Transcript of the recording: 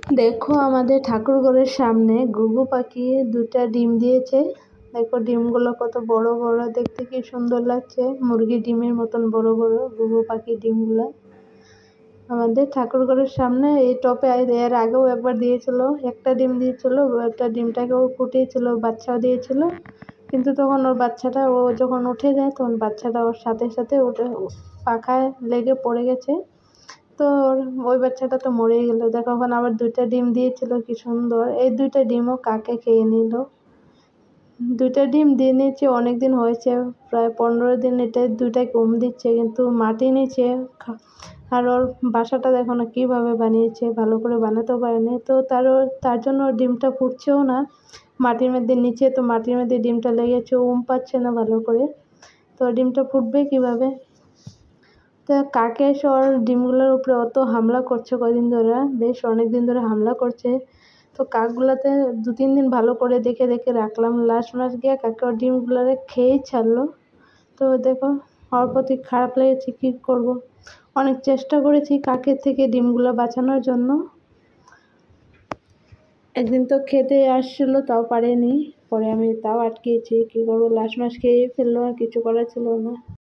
দেখো আমাদের ঠাকুরঘরের সামনে ঘুঘু পাখি দুটা ডিম দিয়েছে। দেখো ডিমগুলো কত বড় বড়, দেখতে কি সুন্দর লাগছে। মুরগি ডিমের মতন বড় বড় ঘুঘু পাখির ডিমগুলো আমাদের ঠাকুরঘরের সামনে এই টপে এর আগেও একবার দিয়েছিল, একটা ডিম দিয়েছিল। একটা ডিমটাকেও ফুটিয়েছিল, বাচ্চাও দিয়েছিল, কিন্তু তখন ওর বাচ্চাটা ও যখন উঠে যায় তখন বাচ্চাটা ওর সাথে সাথে উঠে পাখায় লেগে পড়ে গেছে। তো ওই বাচ্চাটা তো মরেই গেল। দেখো এখন আবার দুইটা ডিম দিয়েছিল, কি সুন্দর। এই দুইটা ডিমও কাকে খেয়ে নিল। দুইটা ডিম দিয়ে নিয়েছে, অনেক দিন হয়েছে, প্রায় 15 দিন এটা দুইটা কম দিচ্ছে, কিন্তু মাটি নিচে। আর ওর বাসাটা দেখো না কীভাবে বানিয়েছে, ভালো করে বানাতেও পারেনি। তো তার জন্য ডিমটা ফুটছেও না মাটির মধ্যে, নিচে তো মাটির মধ্যে ডিমটা লেগেছে, পাচ্ছে না ভালো করে। তো ডিমটা ফুটবে কীভাবে? তো কাকে এসে ওর ডিমগুলোর উপরে অত হামলা করছে কদিন ধরে, বেশ অনেক দিন ধরে হামলা করছে। তো কাকগুলাতে 2-3 দিন ভালো করে দেখে দেখে রাখলাম, লাস্ট মাস গিয়ে কাকে ওর ডিমগুলোরে খেয়েই ছাড়লো। তো দেখো ওর প্রতি খারাপ লেগেছে, কী করব। অনেক চেষ্টা করেছি কাকের থেকে ডিমগুলো বাঁচানোর জন্য। একদিন তো খেতে আসছিলো, তাও পারেনি, পরে আমি তাও আটকেছি, কী করবো, লাস্ট মাস খেয়ে ফেললো, আর কিছু করার ছিল না।